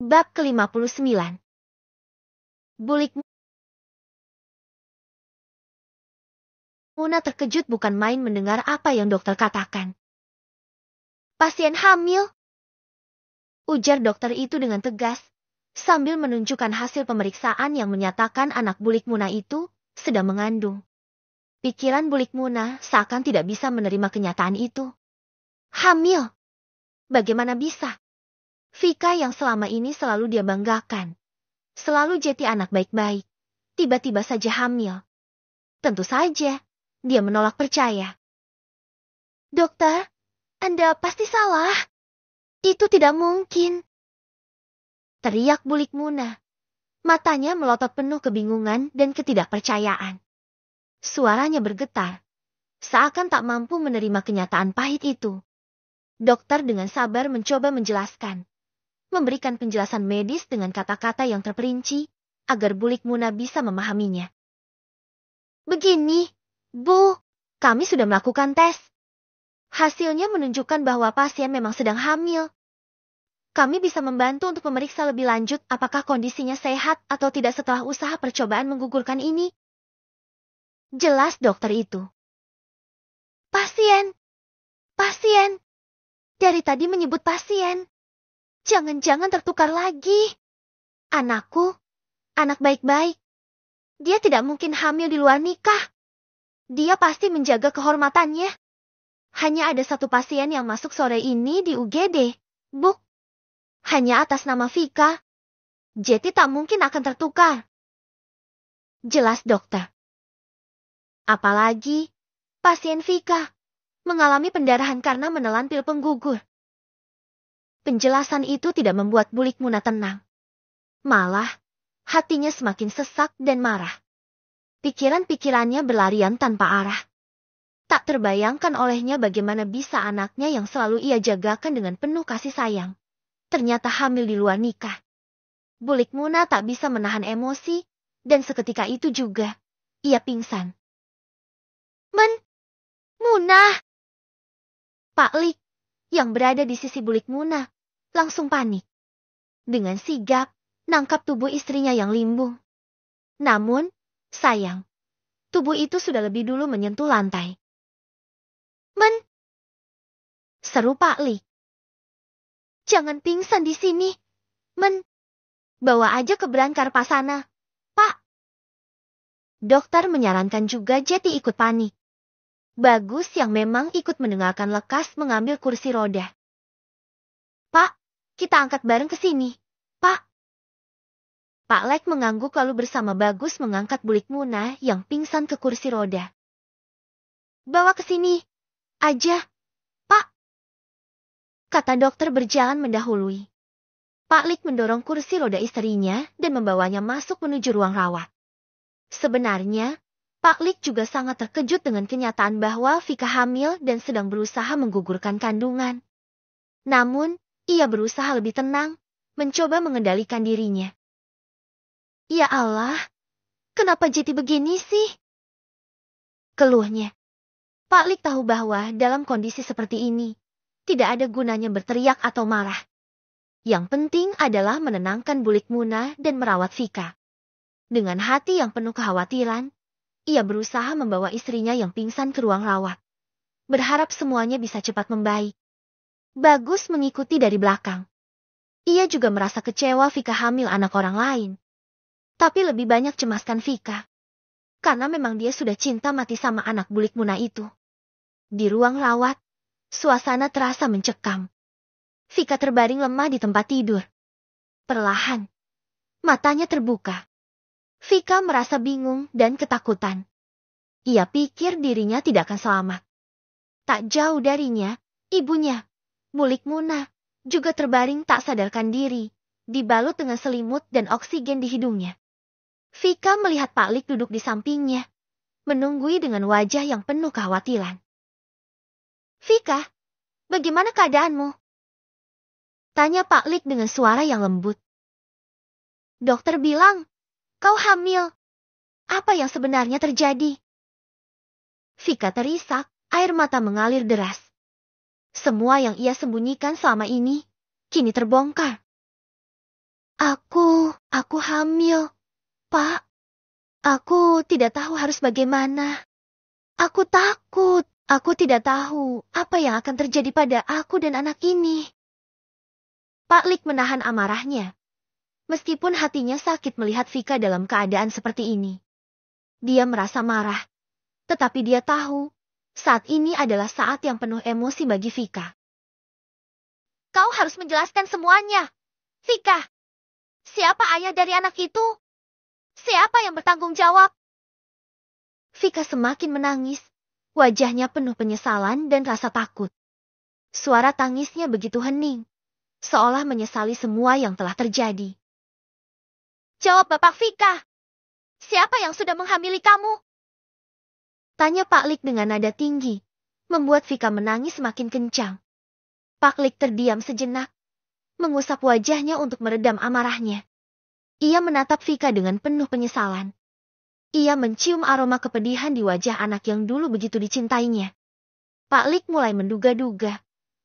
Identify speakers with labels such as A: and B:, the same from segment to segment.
A: Bab ke-59. Bulik Muna terkejut bukan main mendengar apa yang dokter katakan. Pasien hamil, ujar dokter itu dengan tegas, sambil menunjukkan hasil pemeriksaan yang menyatakan anak Bulik Muna itu sedang mengandung. Pikiran Bulik Muna seakan tidak bisa menerima kenyataan itu. Hamil? Bagaimana bisa? Vika yang selama ini selalu dia banggakan, selalu jadi anak baik-baik, tiba-tiba saja hamil. Tentu saja, dia menolak percaya. Dokter, Anda pasti salah. Itu tidak mungkin. Teriak Bulik Muna. Matanya melotot penuh kebingungan dan ketidakpercayaan. Suaranya bergetar, seakan tak mampu menerima kenyataan pahit itu. Dokter dengan sabar mencoba menjelaskan, memberikan penjelasan medis dengan kata-kata yang terperinci, agar Bulik Muna bisa memahaminya. Begini, Bu, kami sudah melakukan tes. Hasilnya menunjukkan bahwa pasien memang sedang hamil. Kami bisa membantu untuk memeriksa lebih lanjut apakah kondisinya sehat atau tidak setelah usaha percobaan menggugurkan ini. Jelas dokter itu. Pasien. Dari tadi menyebut pasien. Jangan-jangan tertukar lagi. Anakku, anak baik-baik. Dia tidak mungkin hamil di luar nikah. Dia pasti menjaga kehormatannya. Hanya ada satu pasien yang masuk sore ini di UGD, Bu. Hanya atas nama Vika. Jadi tak mungkin akan tertukar. Jelas dokter. Apalagi, pasien Vika mengalami pendarahan karena menelan pil penggugur. Penjelasan itu tidak membuat Bulik Muna tenang. Malah, hatinya semakin sesak dan marah. Pikiran-pikirannya berlarian tanpa arah. Tak terbayangkan olehnya bagaimana bisa anaknya yang selalu ia jagakan dengan penuh kasih sayang ternyata hamil di luar nikah. Bulik Muna tak bisa menahan emosi, dan seketika itu juga, ia pingsan. Muna! Pak Lik, yang berada di sisi Bulik Muna, langsung panik. Dengan sigap, nangkap tubuh istrinya yang limbung. Namun, sayang, tubuh itu sudah lebih dulu menyentuh lantai. Seru Pak Lik. Jangan pingsan di sini. Bawa aja ke berangkar pasana, Pak. Dokter menyarankan juga Jeti ikut panik. Bagus yang memang ikut mendengarkan lekas mengambil kursi roda. Pak, kita angkat bareng ke sini, Pak. Pak Lek mengangguk lalu bersama Bagus mengangkat Bulik Muna yang pingsan ke kursi roda. Bawa ke sini aja, Pak. Kata dokter berjalan mendahului. Pak Lik mendorong kursi roda istrinya dan membawanya masuk menuju ruang rawat. Sebenarnya, Pak Lik juga sangat terkejut dengan kenyataan bahwa Vika hamil dan sedang berusaha menggugurkan kandungan. Namun, ia berusaha lebih tenang, mencoba mengendalikan dirinya. Ya Allah, kenapa jadi begini sih? Keluhnya. Pak Lik tahu bahwa dalam kondisi seperti ini, tidak ada gunanya berteriak atau marah. Yang penting adalah menenangkan Bulik Muna dan merawat Vika. Dengan hati yang penuh kekhawatiran, ia berusaha membawa istrinya yang pingsan ke ruang rawat. Berharap semuanya bisa cepat membaik. Bagus mengikuti dari belakang. Ia juga merasa kecewa Vika hamil anak orang lain. Tapi lebih banyak cemaskan Vika. Karena memang dia sudah cinta mati sama anak Bulik Muna itu. Di ruang rawat, suasana terasa mencekam. Vika terbaring lemah di tempat tidur. Perlahan, matanya terbuka. Vika merasa bingung dan ketakutan. Ia pikir dirinya tidak akan selamat. Tak jauh darinya, ibunya, Bulik Muna, juga terbaring tak sadarkan diri, dibalut dengan selimut dan oksigen di hidungnya. Vika melihat Pak Lik duduk di sampingnya, menunggui dengan wajah yang penuh kekhawatiran. Vika, bagaimana keadaanmu? Tanya Pak Lik dengan suara yang lembut. Dokter bilang, kau hamil. Apa yang sebenarnya terjadi? Vika terisak, air mata mengalir deras. Semua yang ia sembunyikan selama ini, kini terbongkar. Aku hamil, Pak. Aku tidak tahu harus bagaimana. Aku takut. Aku tidak tahu apa yang akan terjadi pada aku dan anak ini. Pak Lik menahan amarahnya. Meskipun hatinya sakit melihat Vika dalam keadaan seperti ini. Dia merasa marah. Tetapi dia tahu, saat ini adalah saat yang penuh emosi bagi Vika. Kau harus menjelaskan semuanya. Vika, siapa ayah dari anak itu? Siapa yang bertanggung jawab? Vika semakin menangis. Wajahnya penuh penyesalan dan rasa takut. Suara tangisnya begitu hening, seolah menyesali semua yang telah terjadi. Jawab Bapak Vika. Siapa yang sudah menghamili kamu? Tanya Pak Lik dengan nada tinggi, membuat Vika menangis semakin kencang. Pak Lik terdiam sejenak, mengusap wajahnya untuk meredam amarahnya. Ia menatap Vika dengan penuh penyesalan. Ia mencium aroma kepedihan di wajah anak yang dulu begitu dicintainya. Pak Lik mulai menduga-duga,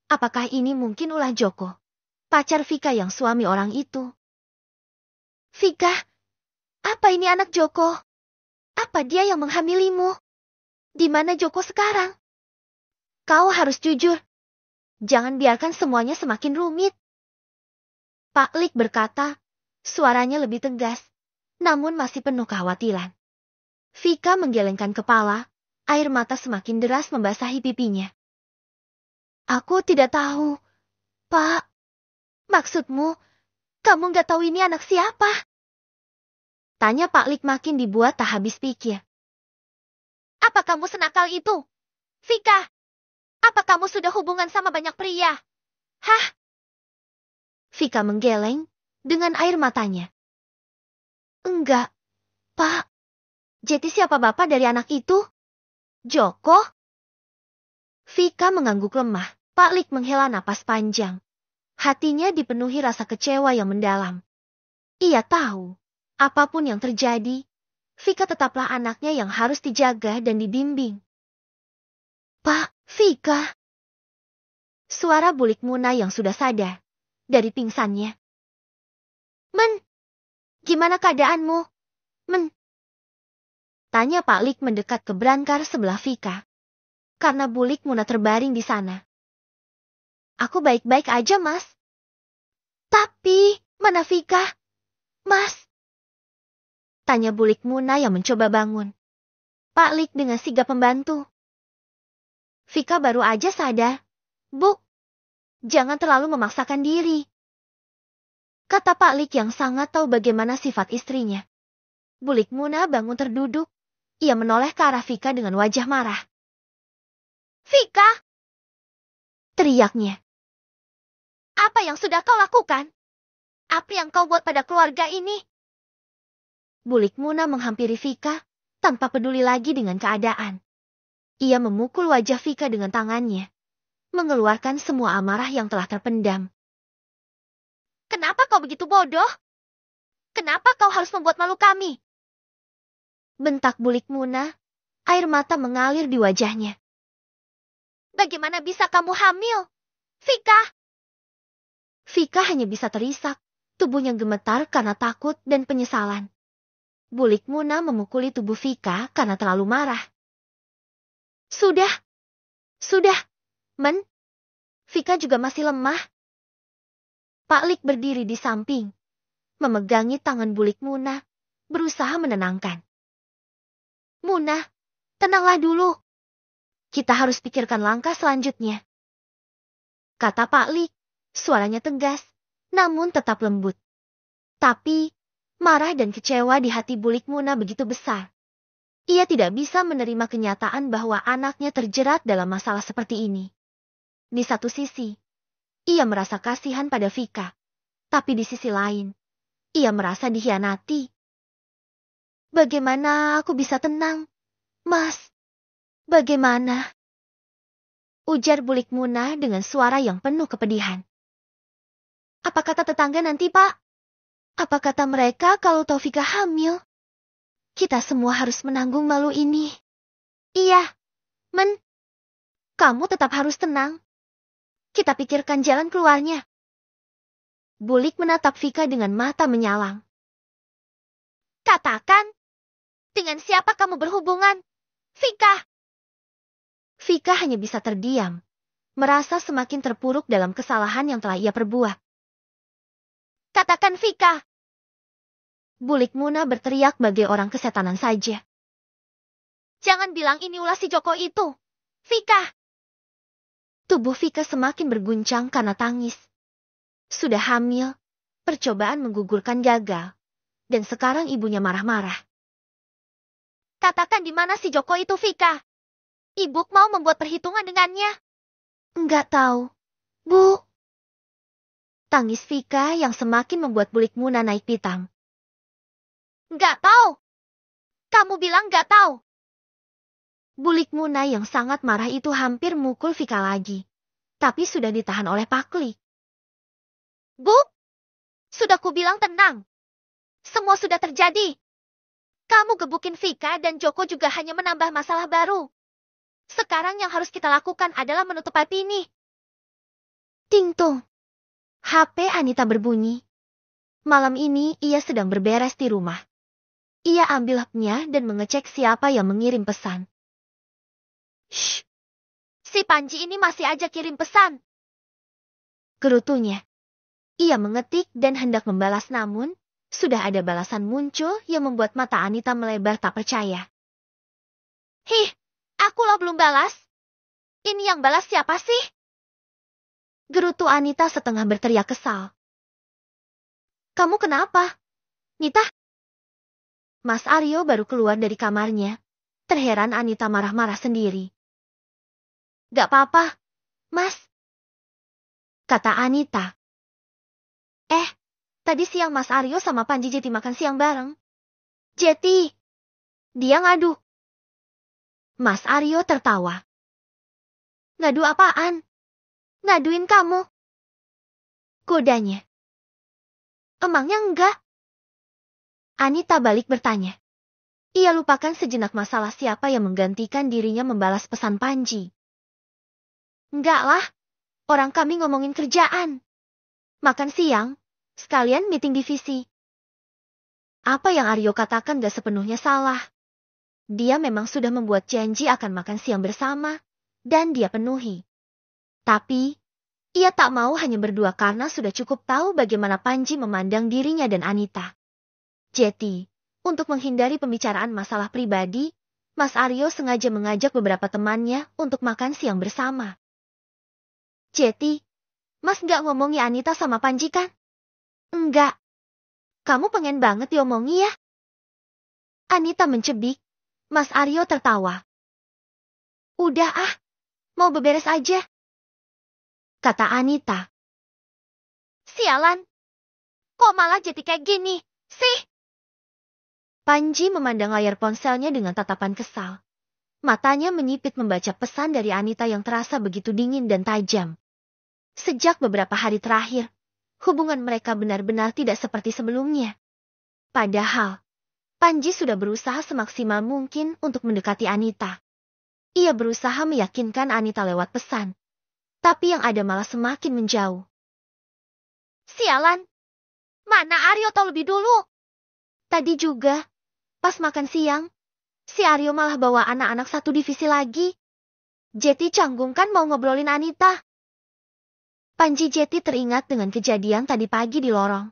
A: apakah ini mungkin ulah Joko, pacar Vika yang suami orang itu. Vika, apa ini anak Joko? Apa dia yang menghamilimu? Di mana Joko sekarang? Kau harus jujur. Jangan biarkan semuanya semakin rumit. Pak Lik berkata, suaranya lebih tegas, namun masih penuh kekhawatiran. Vika menggelengkan kepala, air mata semakin deras membasahi pipinya. Aku tidak tahu, Pak. Maksudmu, kamu nggak tahu ini anak siapa? Tanya Pak Lik makin dibuat tak habis pikir. Apa kamu senakal itu? Vika, apa kamu sudah hubungan sama banyak pria? Hah? Vika menggeleng dengan air matanya. Enggak, Pak. Jadi siapa bapak dari anak itu? Joko? Vika mengangguk lemah. Pak Lik menghela napas panjang. Hatinya dipenuhi rasa kecewa yang mendalam. Ia tahu, apapun yang terjadi, Vika tetaplah anaknya yang harus dijaga dan dibimbing. Pak, Vika. Suara bulik Muna yang sudah sadar dari pingsannya. Men, gimana keadaanmu? Men. Tanya Pak Lik mendekat ke berangkar sebelah Vika. Karena bulik Muna terbaring di sana. Aku baik-baik aja, Mas. Tapi, mana Vika? Mas. Tanya bulik Muna yang mencoba bangun. Pak Lik dengan sigap membantu. Vika baru aja sadar. Bu, jangan terlalu memaksakan diri. Kata Pak Lik yang sangat tahu bagaimana sifat istrinya. Bulik Muna bangun terduduk. Ia menoleh ke arah Vika dengan wajah marah. Vika! Teriaknya. Apa yang sudah kau lakukan? Apa yang kau buat pada keluarga ini? Bulik Muna menghampiri Vika tanpa peduli lagi dengan keadaan. Ia memukul wajah Vika dengan tangannya, mengeluarkan semua amarah yang telah terpendam. Kenapa kau begitu bodoh? Kenapa kau harus membuat malu kami? Bentak bulik Muna, air mata mengalir di wajahnya. Bagaimana bisa kamu hamil? Vika! Vika hanya bisa terisak, tubuhnya gemetar karena takut dan penyesalan. Bulik Muna memukuli tubuh Vika karena terlalu marah. Sudah, Men. Vika juga masih lemah. Pak Lik berdiri di samping, memegangi tangan bulik Muna, berusaha menenangkan. Muna, tenanglah dulu. Kita harus pikirkan langkah selanjutnya. Kata Pak Lik, suaranya tegas, namun tetap lembut. Tapi, marah dan kecewa di hati bulik Muna begitu besar. Ia tidak bisa menerima kenyataan bahwa anaknya terjerat dalam masalah seperti ini. Di satu sisi, ia merasa kasihan pada Vika. Tapi di sisi lain, ia merasa dikhianati. Bagaimana aku bisa tenang, Mas? Bagaimana? Ujar bulik Muna dengan suara yang penuh kepedihan. Apa kata tetangga nanti, Pak? Apa kata mereka kalau Taufika hamil? Kita semua harus menanggung malu ini. Iya, Men. Kamu tetap harus tenang. Kita pikirkan jalan keluarnya. Bulik menatap Vika dengan mata menyalang. Katakan, dengan siapa kamu berhubungan, Vika? Vika hanya bisa terdiam, merasa semakin terpuruk dalam kesalahan yang telah ia perbuat. Katakan Vika. Bulik Muna berteriak bagai orang kesetanan saja. Jangan bilang ini ulah si Joko itu, Vika. Tubuh Vika semakin berguncang karena tangis. Sudah hamil, percobaan menggugurkan gagal, dan sekarang ibunya marah-marah. Katakan di mana si Joko itu, Vika. Ibu mau membuat perhitungan dengannya. Enggak tahu, Bu. Tangis Vika yang semakin membuat Bulik Muna naik pitam. Enggak tahu. Kamu bilang enggak tahu. Bulik Muna yang sangat marah itu hampir mukul Vika lagi, tapi sudah ditahan oleh Paklik. Bu, sudah kubilang tenang. Semua sudah terjadi. Kamu gebukin Vika dan Joko juga hanya menambah masalah baru. Sekarang yang harus kita lakukan adalah menutup aib ini. Ting-tong. HP Anita berbunyi. Malam ini ia sedang berberes di rumah. Ia ambil HP-nya dan mengecek siapa yang mengirim pesan. Shh. Si Panji ini masih aja kirim pesan. Gerutunya. Ia mengetik dan hendak membalas namun, sudah ada balasan muncul yang membuat mata Anita melebar tak percaya. Hih, akulah belum balas. Ini yang balas siapa sih? Gerutu Anita setengah berteriak kesal. Kamu kenapa, Nita? Mas Aryo baru keluar dari kamarnya. Terheran Anita marah-marah sendiri. Gak apa-apa, Mas. Kata Anita. Tadi siang Mas Aryo sama Panji Jeti makan siang bareng. Jeti. Dia ngadu. Mas Aryo tertawa. Ngadu apaan? Ngaduin kamu. Godanya. Emangnya enggak? Anita balik bertanya. Ia lupakan sejenak masalah siapa yang menggantikan dirinya membalas pesan Panji. Enggak lah. Orang kami ngomongin kerjaan. Makan siang. Sekalian meeting divisi. Apa yang Aryo katakan gak sepenuhnya salah. Dia memang sudah membuat janji akan makan siang bersama, dan dia penuhi. Tapi, ia tak mau hanya berdua karena sudah cukup tahu bagaimana Panji memandang dirinya dan Anita. Jeti, untuk menghindari pembicaraan masalah pribadi, Mas Aryo sengaja mengajak beberapa temannya untuk makan siang bersama. Jeti, Mas gak ngomongi Anita sama Panji kan? Enggak. Kamu pengen banget diomongi ya? Anita mencebik. Mas Aryo tertawa. Udah mau beberes aja. Kata Anita. Sialan. Kok malah jadi kayak gini, sih? Panji memandang layar ponselnya dengan tatapan kesal. Matanya menyipit membaca pesan dari Anita yang terasa begitu dingin dan tajam. Sejak beberapa hari terakhir, hubungan mereka benar-benar tidak seperti sebelumnya. Padahal, Panji sudah berusaha semaksimal mungkin untuk mendekati Anita. Ia berusaha meyakinkan Anita lewat pesan. Tapi yang ada malah semakin menjauh. Sialan! Mana Aryo tahu lebih dulu? Tadi juga, pas makan siang, si Aryo malah bawa anak-anak satu divisi lagi. Jeti canggung kan mau ngobrolin Anita. Panji Jeti teringat dengan kejadian tadi pagi di lorong.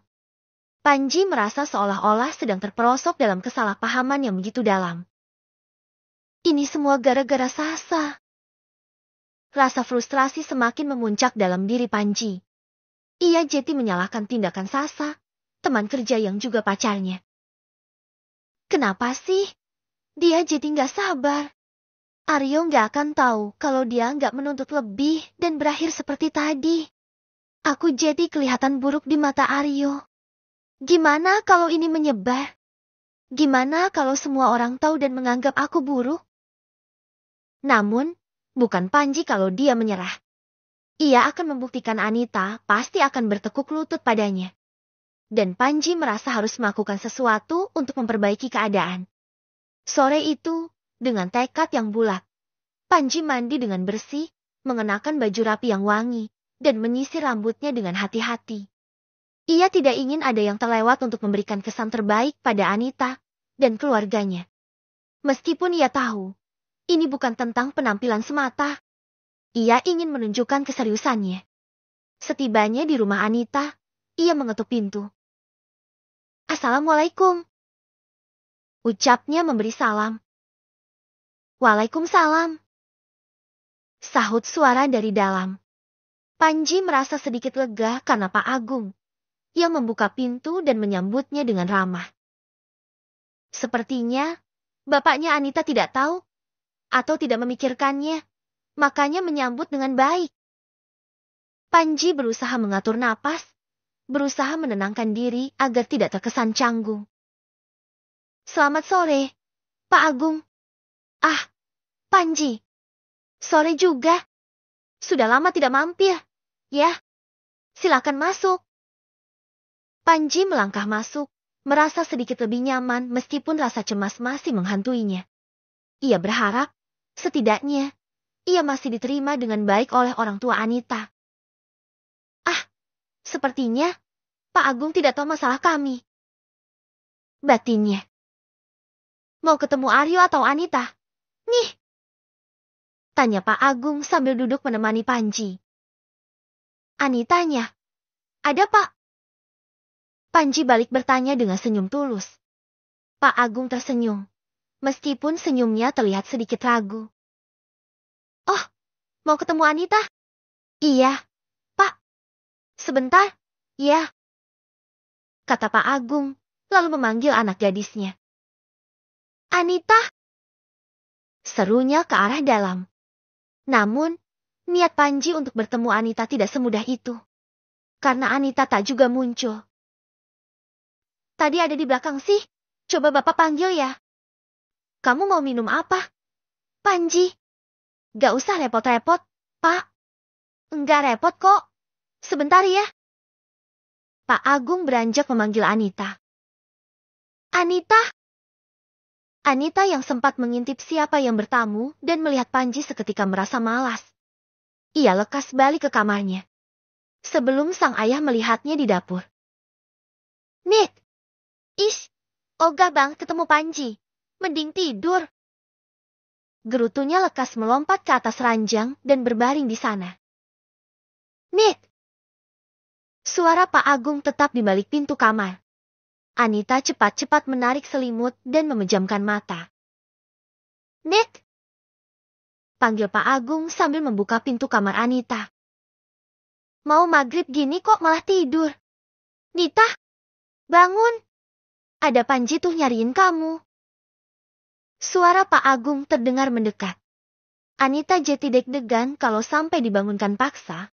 A: Panji merasa seolah-olah sedang terperosok dalam kesalahpahaman yang begitu dalam. Ini semua gara-gara Sasa. Rasa frustrasi semakin memuncak dalam diri Panji. Ia Jeti menyalahkan tindakan Sasa, teman kerja yang juga pacarnya. Kenapa sih? Dia Jeti nggak sabar. Aryo nggak akan tahu kalau dia nggak menuntut lebih dan berakhir seperti tadi. Aku jadi kelihatan buruk di mata Aryo. Gimana kalau ini menyebar? Gimana kalau semua orang tahu dan menganggap aku buruk? Namun, bukan Panji kalau dia menyerah. Ia akan membuktikan Anita pasti akan bertekuk lutut padanya. Dan Panji merasa harus melakukan sesuatu untuk memperbaiki keadaan. Sore itu, dengan tekad yang bulat, Panji mandi dengan bersih, mengenakan baju rapi yang wangi, dan menyisir rambutnya dengan hati-hati. Ia tidak ingin ada yang terlewat untuk memberikan kesan terbaik pada Anita dan keluarganya. Meskipun ia tahu, ini bukan tentang penampilan semata. Ia ingin menunjukkan keseriusannya. Setibanya di rumah Anita, ia mengetuk pintu. "Assalamualaikum," ucapnya memberi salam. "Waalaikumsalam," sahut suara dari dalam. Panji merasa sedikit lega karena Pak Agung yang membuka pintu dan menyambutnya dengan ramah. Sepertinya, bapaknya Anita tidak tahu atau tidak memikirkannya, makanya menyambut dengan baik. Panji berusaha mengatur napas, berusaha menenangkan diri agar tidak terkesan canggung. "Selamat sore, Pak Agung." "Ah, Panji. Sore juga. Sudah lama tidak mampir. Ya, silakan masuk." Panji melangkah masuk, merasa sedikit lebih nyaman meskipun rasa cemas masih menghantuinya. Ia berharap, setidaknya, ia masih diterima dengan baik oleh orang tua Anita. "Ah, sepertinya Pak Agung tidak tahu masalah kami," batinnya. "Mau ketemu Aryo atau Anita? Nih," tanya Pak Agung sambil duduk menemani Panji. "Anitanya, ada Pak?" Panji balik bertanya dengan senyum tulus. Pak Agung tersenyum, meskipun senyumnya terlihat sedikit ragu. "Oh, mau ketemu Anita?" "Iya, Pak. Sebentar, ya," kata Pak Agung, lalu memanggil anak gadisnya. "Anita!" serunya ke arah dalam. Namun, niat Panji untuk bertemu Anita tidak semudah itu. Karena Anita tak juga muncul. "Tadi ada di belakang sih, coba Bapak panggil ya." "Kamu mau minum apa, Panji?" "Gak usah repot-repot, Pak." "Enggak repot kok. Sebentar ya." Pak Agung beranjak memanggil Anita. "Anita!" Anita yang sempat mengintip siapa yang bertamu dan melihat Panji seketika merasa malas. Ia lekas balik ke kamarnya. Sebelum sang ayah melihatnya di dapur. "Nick! Ish, ogah banget ketemu Panji. Mending tidur." Gerutunya lekas melompat ke atas ranjang dan berbaring di sana. "Nick!" Suara Pak Agung tetap di balik pintu kamar. Anita cepat-cepat menarik selimut dan memejamkan mata. "Nick!" panggil Pak Agung sambil membuka pintu kamar Anita. "Mau maghrib gini kok malah tidur? Nita, bangun! Ada Panji tuh nyariin kamu." Suara Pak Agung terdengar mendekat. Anita jadi deg-degan kalau sampai dibangunkan paksa.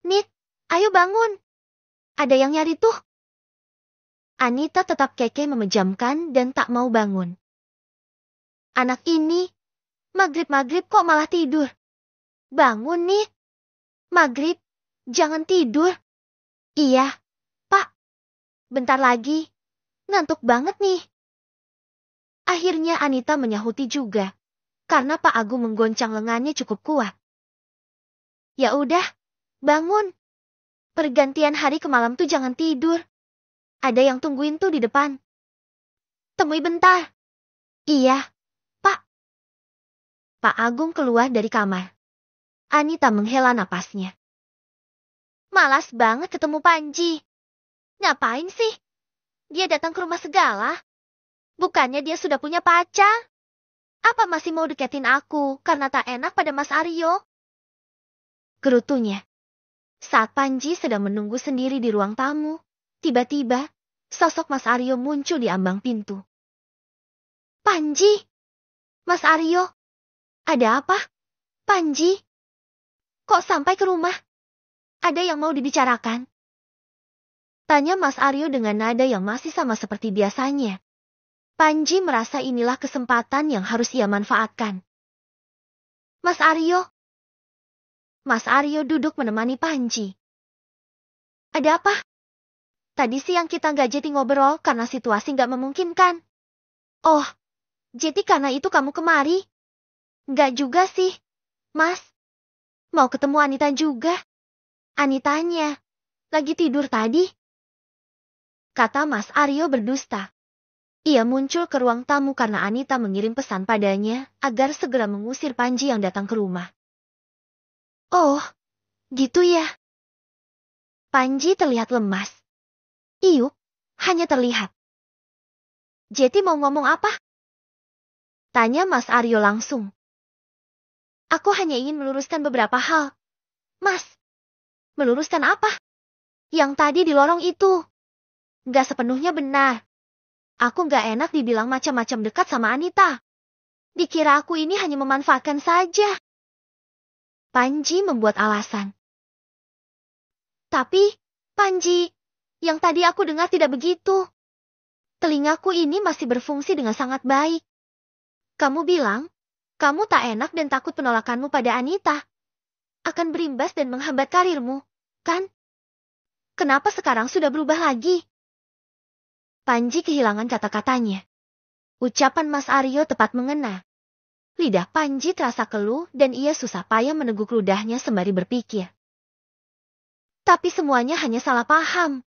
A: "Nit, ayo bangun. Ada yang nyari tuh." Anita tetap kekeh memejamkan dan tak mau bangun. Anak ini, maghrib-maghrib kok malah tidur. "Bangun, Nit. Maghrib, jangan tidur." "Iya, Pak. Bentar lagi. Ngantuk banget nih." Akhirnya Anita menyahuti juga, karena Pak Agung menggoncang lengannya cukup kuat. "Ya udah, bangun. Pergantian hari ke malam tuh jangan tidur. Ada yang tungguin tuh di depan. Temui bentar." "Iya, Pak." Pak Agung keluar dari kamar. Anita menghela napasnya. Malas banget ketemu Panji. Ngapain sih? Dia datang ke rumah segala. Bukannya dia sudah punya pacar? Apa masih mau deketin aku karena tak enak pada Mas Aryo? Gerutunya. Saat Panji sedang menunggu sendiri di ruang tamu, tiba-tiba sosok Mas Aryo muncul di ambang pintu. "Panji! Mas Aryo! Ada apa? Panji? Kok sampai ke rumah? Ada yang mau dibicarakan?" Tanya Mas Aryo dengan nada yang masih sama seperti biasanya. Panji merasa inilah kesempatan yang harus ia manfaatkan. "Mas Aryo." Mas Aryo duduk menemani Panji. "Ada apa? Tadi siang kita nggak jadi ngobrol karena situasi nggak memungkinkan." "Oh, jadi karena itu kamu kemari?" "Nggak juga sih, Mas. Mau ketemu Anita juga." "Anitanya? Lagi tidur tadi? Kata Mas Aryo berdusta. Ia muncul ke ruang tamu karena Anita mengirim pesan padanya agar segera mengusir Panji yang datang ke rumah. Oh, gitu ya. Panji terlihat lemas. Iup, hanya terlihat. Jeti mau ngomong apa? Tanya Mas Aryo langsung. Aku hanya ingin meluruskan beberapa hal. Mas, meluruskan apa? Yang tadi di lorong itu. Gak sepenuhnya benar. Aku gak enak dibilang macam-macam dekat sama Anita. Dikira aku ini hanya memanfaatkan saja. Panji membuat alasan. Tapi, Panji, yang tadi aku dengar tidak begitu. Telingaku ini masih berfungsi dengan sangat baik. Kamu bilang, kamu tak enak dan takut penolakanmu pada Anita akan berimbas dan menghambat karirmu, kan? Kenapa sekarang sudah berubah lagi? Panji kehilangan kata-katanya. Ucapan Mas Aryo tepat mengena. Lidah Panji terasa keluh dan ia susah payah meneguk ludahnya sembari berpikir. Tapi semuanya hanya salah paham.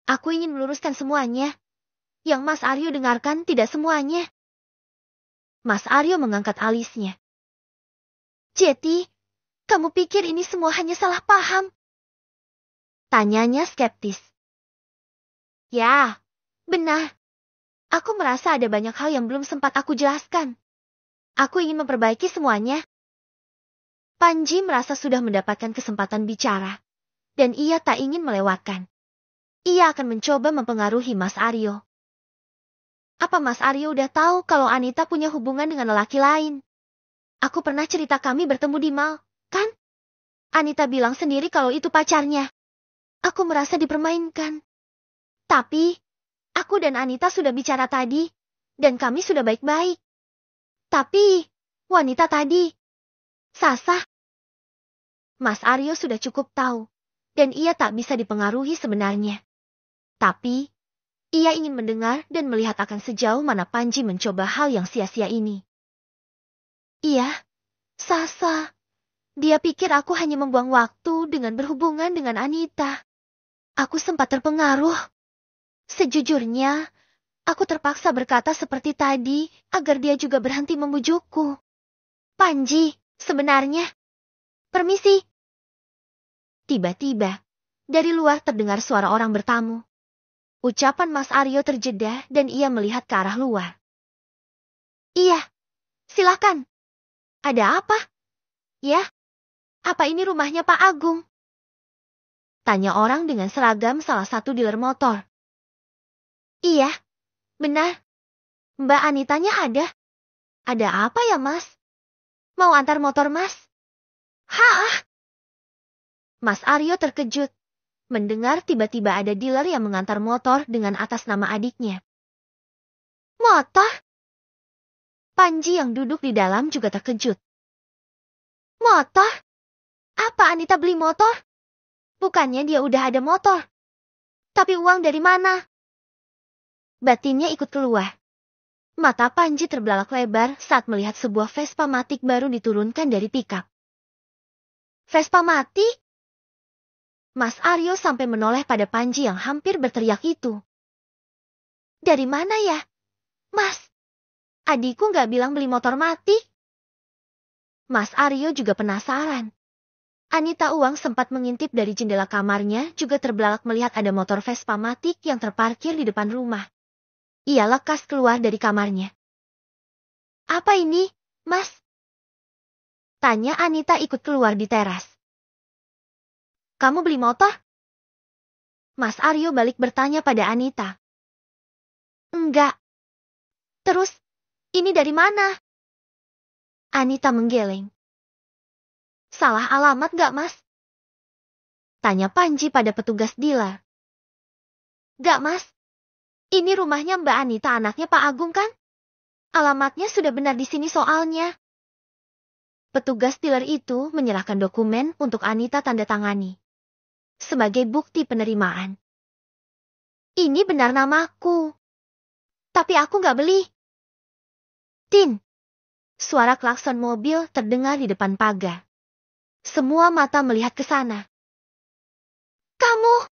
A: Aku ingin meluruskan semuanya. Yang Mas Aryo dengarkan tidak semuanya. Mas Aryo mengangkat alisnya. Jeti, kamu pikir ini semua hanya salah paham? Tanyanya skeptis. Ya, benar. Aku merasa ada banyak hal yang belum sempat aku jelaskan. Aku ingin memperbaiki semuanya. Panji merasa sudah mendapatkan kesempatan bicara, dan ia tak ingin melewatkan. Ia akan mencoba mempengaruhi Mas Aryo. Apa Mas Aryo udah tahu kalau Anita punya hubungan dengan lelaki lain? Aku pernah cerita kami bertemu di mall, kan? Anita bilang sendiri kalau itu pacarnya. Aku merasa dipermainkan. Tapi, aku dan Anita sudah bicara tadi, dan kami sudah baik-baik. Tapi, wanita tadi, Sasa. Mas Aryo sudah cukup tahu, dan ia tak bisa dipengaruhi sebenarnya. Tapi, ia ingin mendengar dan melihat akan sejauh mana Panji mencoba hal yang sia-sia ini. Iya, Sasa. Dia pikir aku hanya membuang waktu dengan berhubungan dengan Anita. Aku sempat terpengaruh. Sejujurnya, aku terpaksa berkata seperti tadi agar dia juga berhenti membujukku. Panji, sebenarnya. Permisi. Tiba-tiba, dari luar terdengar suara orang bertamu. Ucapan Mas Aryo terjeda dan ia melihat ke arah luar. Iya, silakan. Ada apa? Ya, apa ini rumahnya Pak Agung? Tanya orang dengan seragam salah satu dealer motor. Iya, benar. Mbak Anitanya ada. Ada apa ya, Mas? Mau antar motor, Mas? Hah? Mas Aryo terkejut mendengar tiba-tiba ada dealer yang mengantar motor dengan atas nama adiknya. Motor? Panji yang duduk di dalam juga terkejut. Motor? Apa Anita beli motor? Bukannya dia udah ada motor. Tapi uang dari mana? Batinnya ikut keluar. Mata Panji terbelalak lebar saat melihat sebuah Vespa Matic baru diturunkan dari pikap. Vespa Matic? Mas Aryo sampai menoleh pada Panji yang hampir berteriak itu. Dari mana ya? Mas, adikku nggak bilang beli motor Matic. Mas Aryo juga penasaran. Anita Uang sempat mengintip dari jendela kamarnya juga terbelalak melihat ada motor Vespa Matic yang terparkir di depan rumah. Ia lekas keluar dari kamarnya. Apa ini, Mas? Tanya Anita ikut keluar di teras. Kamu beli motor? Mas Aryo balik bertanya pada Anita. Enggak. Terus, ini dari mana? Anita menggeleng. Salah alamat gak, Mas? Tanya Panji pada petugas dealer. Gak, Mas. Ini rumahnya Mbak Anita anaknya Pak Agung kan? Alamatnya sudah benar di sini soalnya. Petugas dealer itu menyerahkan dokumen untuk Anita tanda tangani. Sebagai bukti penerimaan. Ini benar namaku. Tapi aku gak beli. Tin. Suara klakson mobil terdengar di depan pagar. Semua mata melihat ke sana. Kamu!